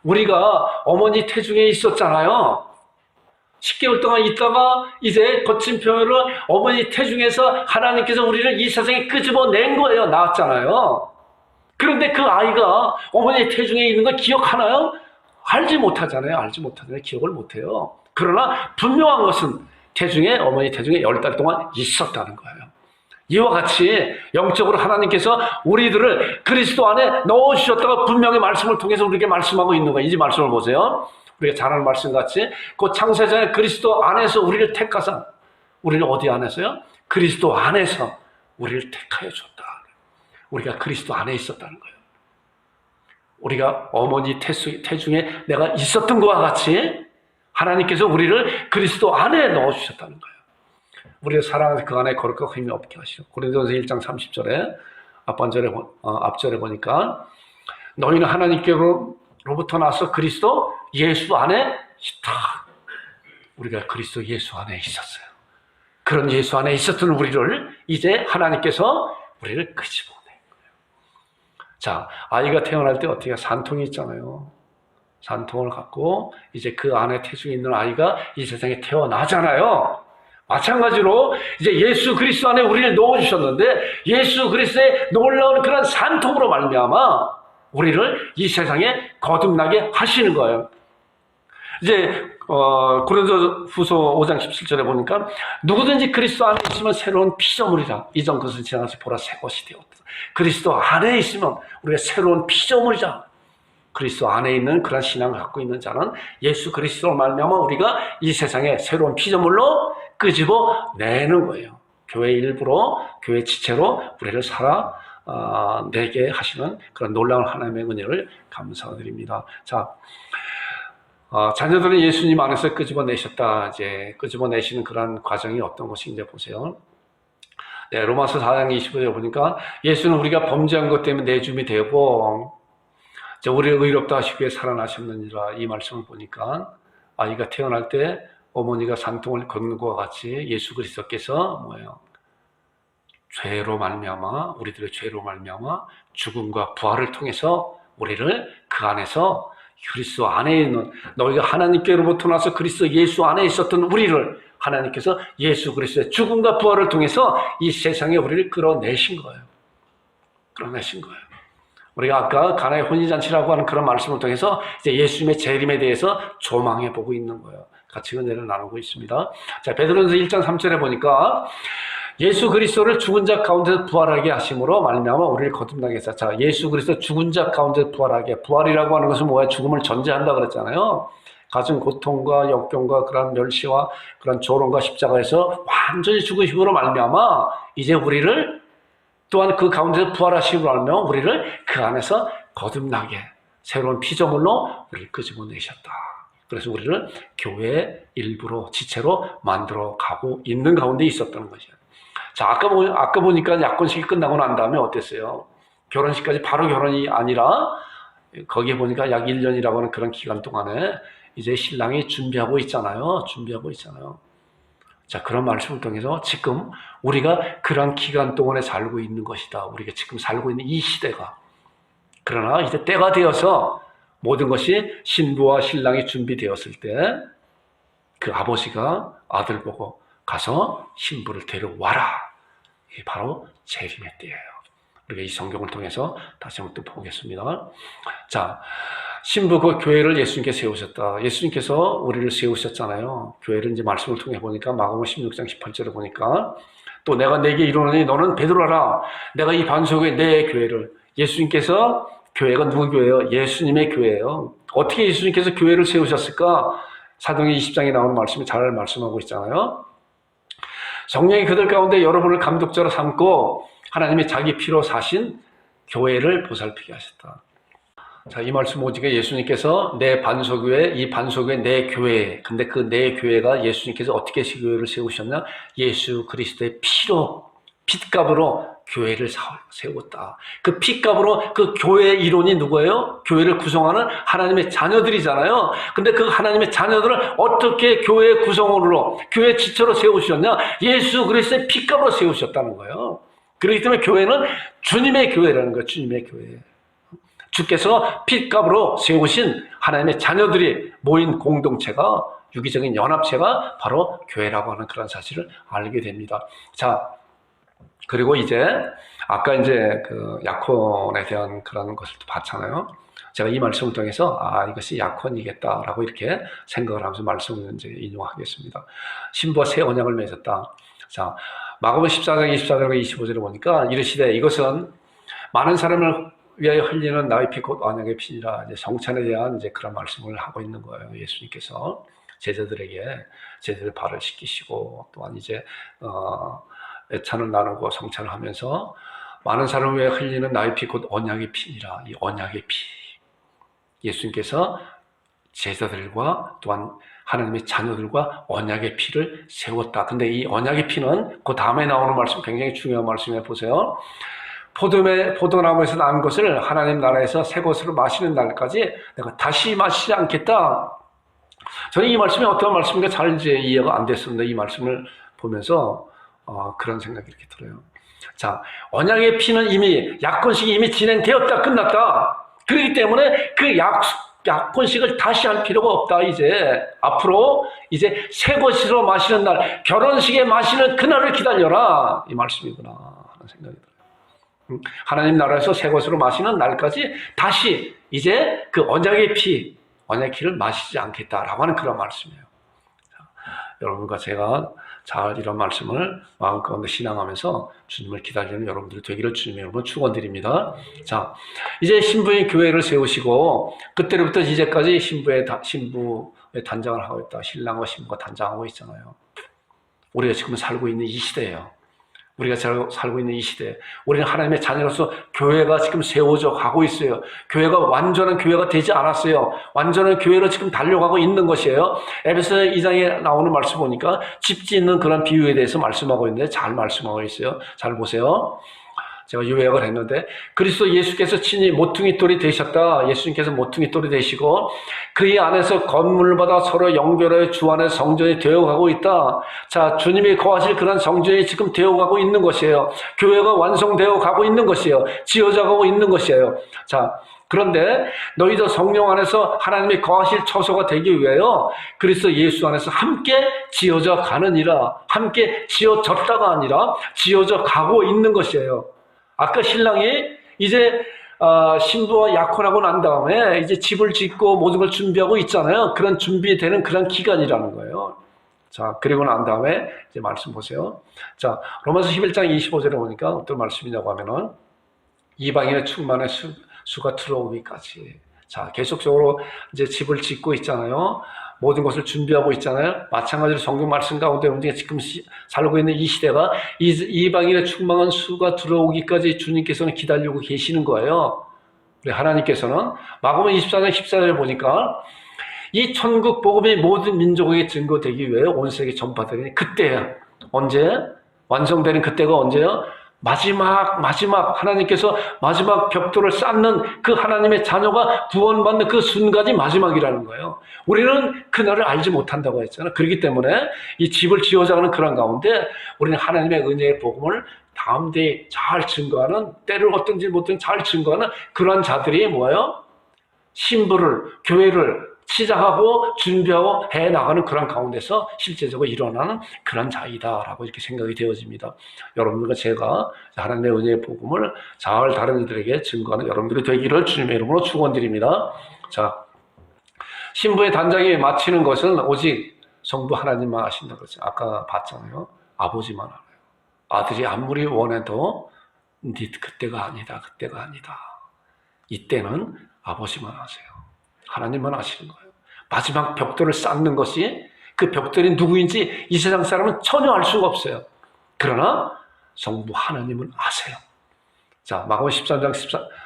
우리가 어머니 태중에 있었잖아요. 10개월 동안 있다가 이제 거친 표현으로 어머니 태중에서 하나님께서 우리를 이 세상에 끄집어낸 거예요. 낳았잖아요. 그런데 그 아이가 어머니 태중에 있는 걸 기억하나요? 알지 못하잖아요. 기억을 못해요. 그러나 분명한 것은 어머니 태중에 10달 동안 있었다는 거예요. 이와 같이 영적으로 하나님께서 우리들을 그리스도 안에 넣어주셨다가 분명히 말씀을 통해서 우리에게 말씀하고 있는 거예요. 이 말씀을 보세요. 우리가 잘 아는 말씀같이 그 창세전에 그리스도 안에서 우리를 택하사, 우리는 어디 안에서요? 그리스도 안에서 우리를 택하여 줬다. 우리가 그리스도 안에 있었다는 거예요. 우리가 어머니 태중에 내가 있었던 것과 같이 하나님께서 우리를 그리스도 안에 넣어주셨다는 거예요. 우리의 사랑을 그 안에 거룩하고 힘이 없게 하시고, 고린도전서 1장 30절에 앞절에 보니까 너희는 하나님께로부터 나서 그리스도 예수 안에 있다. 우리가 그리스도 예수 안에 있었어요. 그런 예수 안에 있었던 우리를 이제 하나님께서 우리를 끄집어낸 거예요. 자, 아이가 태어날 때 어떻게 산통이 있잖아요. 산통을 갖고 이제 그 안에 태중에 있는 아이가 이 세상에 태어나잖아요. 마찬가지로 이제 예수 그리스도 안에 우리를 넣어주셨는데, 예수 그리스도의 놀라운 그런 산통으로 말미암아 우리를 이 세상에 거듭나게 하시는 거예요. 이제 고린도후서 5장 17절에 보니까 누구든지 그리스도 안에 있으면 새로운 피조물이라. 이전 것은 지나가서 보라 새 것이 되었다. 그리스도 안에 있으면 우리가 새로운 피조물이라. 그리스도 안에 있는 그런 신앙을 갖고 있는 자는 예수 그리스도로 말미암아 우리가 이 세상에 새로운 피조물로 끄집어내는 거예요. 교회 일부로, 교회 지체로 우리를 내게 하시는 그런 놀라운 하나님의 은혜를 감사드립니다. 자, 자녀들은 예수님 안에서 끄집어내셨다. 이제 끄집어내시는 그런 과정이 어떤 것인지 보세요. 네, 로마서 4장 25절에 보니까 예수는 우리가 범죄한 것 때문에 내줌이 되고 우리를 의롭다 하시기 위해 살아나셨느니라. 이 말씀을 보니까 아이가 태어날 때 어머니가 산통을 걷는 것과 같이 예수 그리스도께서 뭐예요? 죄로 말미암아, 우리들의 죄로 말미암아 죽음과 부활을 통해서 우리를 그 안에서 그리스도 안에 있는, 너희가 하나님께로부터 나서 그리스도 예수 안에 있었던 우리를 하나님께서 예수 그리스도의 죽음과 부활을 통해서 이 세상에 우리를 끌어내신 거예요. 끌어내신 거예요. 우리가 아까 가나의 혼인잔치라고 하는 그런 말씀을 통해서 이제 예수님의 재림에 대해서 조망해 보고 있는 거예요. 같이 은혜를 나누고 있습니다. 자, 베드로전서 1장 3절에 보니까 예수 그리스도를 죽은 자 가운데서 부활하게 하심으로 말미암아 우리를 거듭나게 해서, 자, 예수 그리스도 죽은 자 가운데서 부활하게, 부활이라고 하는 것은 뭐야? 죽음을 전제한다 그랬잖아요. 가진 고통과 역경과 그런 멸시와 그런 조롱과 십자가에서 완전히 죽으심으로 말미암아 이제 우리를 또한 그 가운데서 부활하심으로 말미암아 우리를 그 안에서 거듭나게 새로운 피조물로 우리를 끄집어내셨다. 그래서 우리를 교회의 일부로, 지체로 만들어 가고 있는 가운데 있었다는 것이에요. 자, 아까 보니까 약혼식이 끝나고 난 다음에 어땠어요? 결혼식까지 바로 결혼이 아니라 거기에 보니까 약 1년이라고 하는 그런 기간 동안에 이제 신랑이 준비하고 있잖아요. 자, 그런 말씀을 통해서 지금 우리가 그런 기간 동안에 살고 있는 것이다. 우리가 지금 살고 있는 이 시대가. 그러나 이제 때가 되어서 모든 것이 신부와 신랑이 준비되었을 때 그 아버지가 아들 보고 가서 신부를 데려와라. 이게 바로 재림의 때예요. 우리가 이 성경을 통해서 다시 한번 또 보겠습니다. 자, 신부 그 교회를 예수님께 세우셨다. 예수님께서 우리를 세우셨잖아요. 교회를 이제 말씀을 통해 보니까 마가복음 16장 18절에 보니까 또 내가 내게 이르노니 너는 베드로라. 내가 이 반석에 내 교회를, 예수님께서, 교회가 누구 교회예요? 예수님의 교회예요. 어떻게 예수님께서 교회를 세우셨을까? 사도행전 20장에 나오는 말씀이 잘 말씀하고 있잖아요. 성령이 그들 가운데 여러분을 감독자로 삼고 하나님이 자기 피로 사신 교회를 보살피게 하셨다. 자, 이 말씀 오직에 예수님께서 내 반석위에, 이 반석위에 내 교회, 근데 그 내 교회가 예수님께서 어떻게 교회를 세우셨냐? 예수 그리스도의 피로, 핏값으로 교회를 세웠다. 그 핏값으로 그 교회의 이론이 누구예요? 교회를 구성하는 하나님의 자녀들이잖아요. 근데 그 하나님의 자녀들을 어떻게 교회의 구성원으로, 교회 지체로 세우셨냐? 예수 그리스도의 핏값으로 세우셨다는 거예요. 그렇기 때문에 교회는 주님의 교회라는 거예요. 주님의 교회. 주께서 핏값으로 세우신 하나님의 자녀들이 모인 공동체가, 유기적인 연합체가 바로 교회라고 하는 그런 사실을 알게 됩니다. 자, 그리고 이제 아까 이제 그 약혼에 대한 그런 것을 또 봤잖아요. 제가 이 말씀을 통해서 이것이 약혼이겠다라고 이렇게 생각을 하면서 말씀을 이제 인용하겠습니다. 신부와 새 언약을 맺었다. 자, 마가복음 14장 24절과 25절에 보니까 이르시되 이것은 많은 사람을 위하여 흘리는 나의 피 곧 언약의 피니라. 이제 성찬에 대한 이제 그런 말씀을 하고 있는 거예요. 예수님께서 제자들의 발을 씻기시고 또한 이제 애찬을 나누고 성찬을 하면서 많은 사람을 위해 흘리는 나의 피 곧 언약의 피니라. 이 언약의 피. 예수님께서 제자들과 또한 하나님의 자녀들과 언약의 피를 세웠다. 근데 이 언약의 피는 그 다음에 나오는 말씀, 굉장히 중요한 말씀이에요. 보세요. 포도나무에서 난 것을 하나님 나라에서 새 것으로 마시는 날까지 내가 다시 마시지 않겠다. 저는 이 말씀이 어떤 말씀인가 잘 이제 이해가 안 됐습니다. 이 말씀을 보면서 그런 생각이 이렇게 들어요. 자, 언약의 피는 이미, 약혼식이 이미 진행되었다, 끝났다. 그렇기 때문에 그 약혼식을 다시 할 필요가 없다. 이제 앞으로 이제 새 것으로 마시는 날, 결혼식에 마시는 그날을 기다려라. 이 말씀이구나 하는 생각이 들어요. 하나님 나라에서 새 것으로 마시는 날까지 다시 이제 그 언약의 피를 마시지 않겠다라고 하는 그런 말씀이에요. 자, 여러분과 제가 잘 이런 말씀을 마음 가운데 신앙하면서 주님을 기다리는 여러분들이 되기를 주님의 이름으로 축원드립니다. 자, 이제 신부의 교회를 세우시고 그때부터 이제까지 신부의 단장을 하고 있다. 신랑과 신부가 단장하고 있잖아요. 우리가 지금 살고 있는 이 시대예요. 우리가 살고 있는 이 시대에 우리는 하나님의 자녀로서 교회가 지금 세워져 가고 있어요. 교회가 완전한 교회가 되지 않았어요. 완전한 교회로 지금 달려가고 있는 것이에요. 에베소 2장에 나오는 말씀 보니까 집 짓는 그런 비유에 대해서 말씀하고 있는데 잘 말씀하고 있어요. 잘 보세요. 제가 요약을 했는데 그리스도 예수께서 친히 모퉁이 돌이 되셨다. 예수님께서 모퉁이 돌이 되시고 그의 안에서 건물마다 서로 연결해 주 안에 성전이 되어가고 있다. 자, 주님이 거하실 그런 성전이 지금 되어가고 있는 것이에요. 교회가 완성되어 가고 있는 것이에요. 지어져 가고 있는 것이에요. 자, 그런데 너희도 성령 안에서 하나님이 거하실 처소가 되기 위하여 그리스도 예수 안에서 함께 지어져 가느니라. 함께 지어졌다가 아니라 지어져 가고 있는 것이에요. 아까 신랑이 이제 신부와 약혼하고 난 다음에 이제 집을 짓고 모든 걸 준비하고 있잖아요. 그런 준비되는 그런 기간이라는 거예요. 자, 그리고 난 다음에 이제 말씀 보세요. 자, 로마서 11장 25절에 보니까 어떤 말씀이냐고 하면은 이방인의 충만의 수가 들어오기까지. 자, 계속적으로 이제 집을 짓고 있잖아요. 모든 것을 준비하고 있잖아요. 마찬가지로 성경 말씀 가운데 우리가 지금 살고 있는 이 시대가 이방인의 충만한 수가 들어오기까지 주님께서는 기다리고 계시는 거예요. 우리 하나님께서는 마가복음 24장 14절에 보니까 이 천국 복음이 모든 민족에게 증거되기 위해 온 세계 전파되니 그때야. 언제? 완성되는 그때가 언제요? 마지막 하나님께서 마지막 벽돌을 쌓는 그 하나님의 자녀가 구원받는 그 순간이 마지막이라는 거예요. 우리는 그날을 알지 못한다고 했잖아요. 그렇기 때문에 이 집을 지어가는 그런 가운데 우리는 하나님의 은혜의 복음을 다음 대에 잘 증거하는, 때를 어떤지 못든 잘 증거하는 그런 자들이 뭐예요? 신부를, 교회를 시작하고 준비하고 해나가는 그런 가운데서 실제적으로 일어나는 그런 자이다라고 이렇게 생각이 되어집니다. 여러분들과 제가 하나님의 은혜의 복음을 잘 다른 이들에게 증거하는 여러분들이 되기를 주님의 이름으로 축원드립니다. 자, 신부의 단장이 마치는 것은 오직 성부 하나님만 아신다고 그랬죠. 아까 봤잖아요. 아버지만 알아요. 아들이 아무리 원해도 그때가 아니다. 이때는 아버지만 아세요. 하나님만 아시는 거예요. 마지막 벽돌을 쌓는 것이 그 벽돌이 누구인지 이 세상 사람은 전혀 알 수가 없어요. 그러나 성부 하나님은 아세요. 자, 마가복음 13장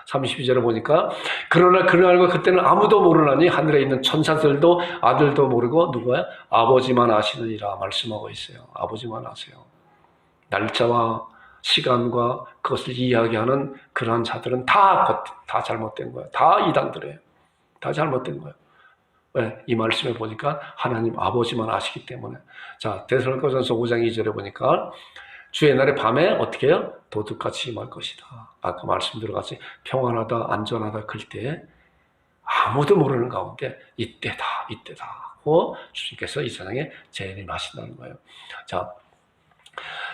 32절에 보니까 그러나 그날과 그때는 아무도 모르나니 하늘에 있는 천사들도 아들도 모르고 누구야? 아버지만 아시느니라 말씀하고 있어요. 아버지만 아세요. 날짜와 시간과 그것을 이야기하는 그러한 자들은 다 잘못된 거예요. 다 이단들이에요. 다 잘못된 거예요. 왜? 이 말씀에 보니까 하나님 아버지만 아시기 때문에. 자, 데살로니가전서 5장 2절에 보니까 주의 날에 밤에 어떻게 해요? 도둑같이 임할 것이다. 아까 말씀드려같이 평안하다, 안전하다 그럴 때 아무도 모르는 가운데 이때다 하고 주님께서 이 세상에 재림하신다는 거예요. 자,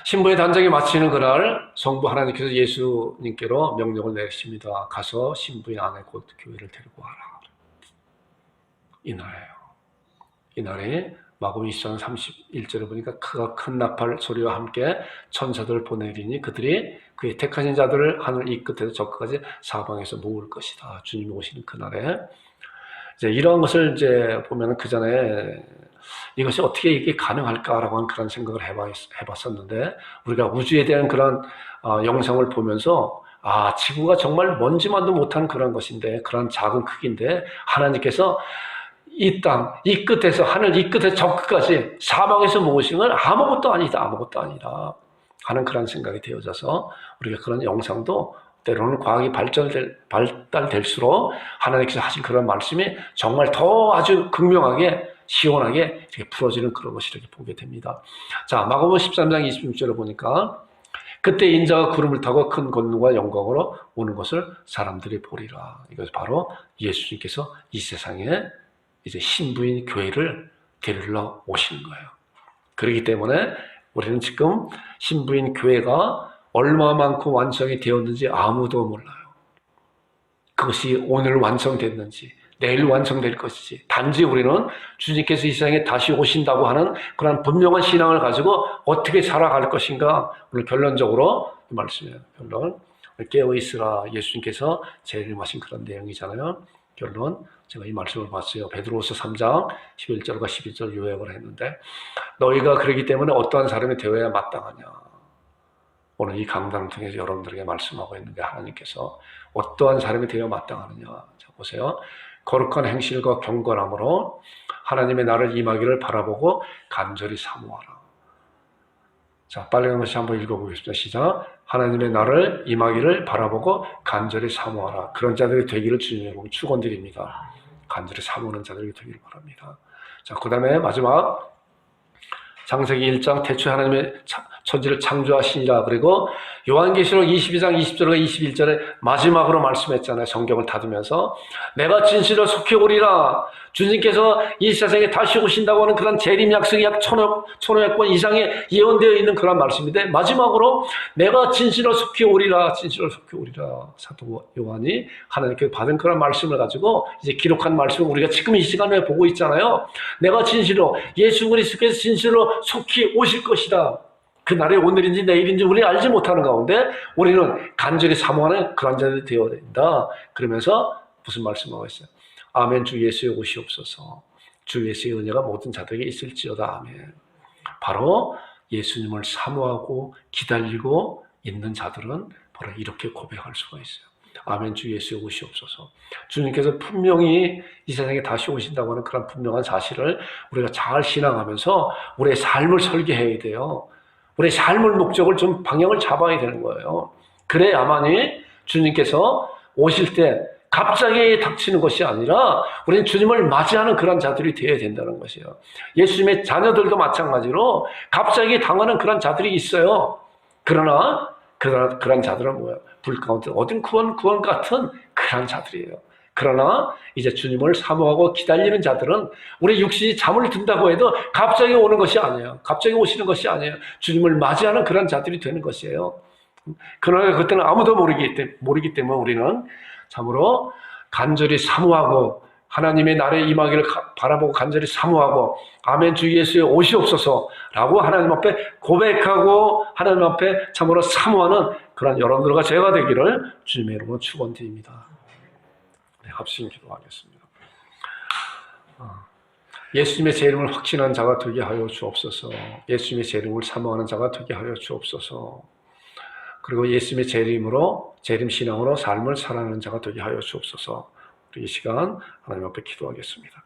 신부의 단장이 마치는 그날 성부 하나님께서 예수님께로 명령을 내리십니다. 가서 신부의 아내 곧 교회를 데리고 와라. 이날이에요. 이날에 마가복음 24장 31절에 보니까 그가 큰 나팔 소리와 함께 천사들을 보내리니 그들이 그의 택하신 자들을 하늘 이 끝에서 저 끝까지 사방에서 모을 것이다. 주님이 오시는 그날에 이제 이런 것을 이제 보면은 그 전에 이것이 어떻게 이게 가능할까라고 하는 그런 생각을 해봤었는데 우리가 우주에 대한 그런 영상을 보면서 지구가 정말 먼지만도 못한 그런 것인데 그런 작은 크기인데 하나님께서 이 땅, 이 끝에서 하늘 이 끝에서 저 끝까지 사방에서 모으신 건 아무것도 아니다 하는 그런 생각이 되어져서 우리가 그런 영상도 때로는 과학이 발달될수록 하나님께서 하신 그런 말씀이 정말 더 아주 극명하게 시원하게 이렇게 풀어지는 그런 것을 이렇게 보게 됩니다. 자, 마가복음 13장 26절을 보니까 그때 인자가 구름을 타고 큰 권능과 영광으로 오는 것을 사람들이 보리라. 이것이 바로 예수님께서 이 세상에 이제 신부인 교회를 데리러 오시는 거예요. 그렇기 때문에 우리는 지금 신부인 교회가 얼마만큼 완성이 되었는지 아무도 몰라요. 그것이 오늘 완성됐는지 내일 완성될 것이지. 단지 우리는 주님께서 이 세상에 다시 오신다고 하는 그런 분명한 신앙을 가지고 어떻게 살아갈 것인가. 오늘 결론적으로 이 말씀이에요. 결론. 깨어있으라. 예수님께서 재림하신 그런 내용이잖아요. 결론. 제가 이 말씀을 봤어요. 베드로후서 3장 11절과 12절 요약을 했는데 너희가 그러기 때문에 어떠한 사람이 되어야 마땅하냐. 오늘 이 강단을 통해서 여러분들에게 말씀하고 있는데 하나님께서 어떠한 사람이 되어 마땅하느냐. 자, 보세요. 거룩한 행실과 경건함으로 하나님의 나를 임하기를 바라보고 간절히 사모하라. 자, 빨리 한 번씩 한번 읽어보겠습니다. 시작. 하나님의 나를 임하기를 바라보고 간절히 사모하라. 그런 자들이 되기를 주님의 이름으로 축원드립니다. 간절히 사모하는 자들이 되기를 바랍니다. 자, 그 다음에 마지막 창세기 1장 태초에 하나님의 천지를 창조하시니라. 그리고 요한계시록 22장 20절과 21절에 마지막으로 말씀했잖아요. 성경을 닫으면서 내가 진실로 속히 오리라. 주님께서 이 세상에 다시 오신다고 하는 그런 재림 약속이 약 천오백 번 이상에 예언되어 있는 그런 말씀인데 마지막으로 내가 진실로 속히 오리라. 진실로 속히 오리라. 사도 요한이 하나님께 받은 그런 말씀을 가지고 이제 기록한 말씀을 우리가 지금 이 시간에 보고 있잖아요. 내가 진실로 예수 그리스도께서 진실로 속히 오실 것이다. 그 날이 오늘인지 내일인지 우리는 알지 못하는 가운데 우리는 간절히 사모하는 그런 자들이 되어야 된다. 그러면서 무슨 말씀하고 있어요? 아멘. 주 예수의 오시옵소서. 주 예수의 은혜가 모든 자들에게 있을지어다. 아멘. 바로 예수님을 사모하고 기다리고 있는 자들은 바로 이렇게 고백할 수가 있어요. 아멘. 주 예수의 오시옵소서. 주님께서 분명히 이 세상에 다시 오신다고 하는 그런 분명한 사실을 우리가 잘 신앙하면서 우리의 삶을 설계해야 돼요. 우리의 삶의 목적을 좀 방향을 잡아야 되는 거예요. 그래야만이 주님께서 오실 때 갑자기 닥치는 것이 아니라 우리는 주님을 맞이하는 그런 자들이 되어야 된다는 것이에요. 예수님의 자녀들도 마찬가지로 갑자기 당하는 그런 자들이 있어요. 그러나 그런 자들은 뭐예요? 불 가운데 얻은 구원 같은 그런 자들이에요. 그러나 이제 주님을 사모하고 기다리는 자들은 우리 육신이 잠을 든다고 해도 갑자기 오는 것이 아니에요. 갑자기 오시는 것이 아니에요. 주님을 맞이하는 그런 자들이 되는 것이에요. 그러나 그때는 아무도 모르기 때문에 우리는 참으로 간절히 사모하고 하나님의 나라에 임하기를 바라보고 간절히 사모하고 아멘 주 예수의 오시옵소서라고 하나님 앞에 고백하고 하나님 앞에 참으로 사모하는 그런 여러분들과 제가 되기를 주님의 이름으로 축원드립니다. 네, 합심 기도하겠습니다. 예수님의 제 이름을 확신한 자가 되게 하여 주옵소서. 예수님의 제 이름을 사모하는 자가 되게 하여 주옵소서. 그리고 예수님의 제 이름으로 재림 신앙으로 삶을 살아가는 자가 되게 하여 주옵소서. 우리 이 시간 하나님 앞에 기도하겠습니다.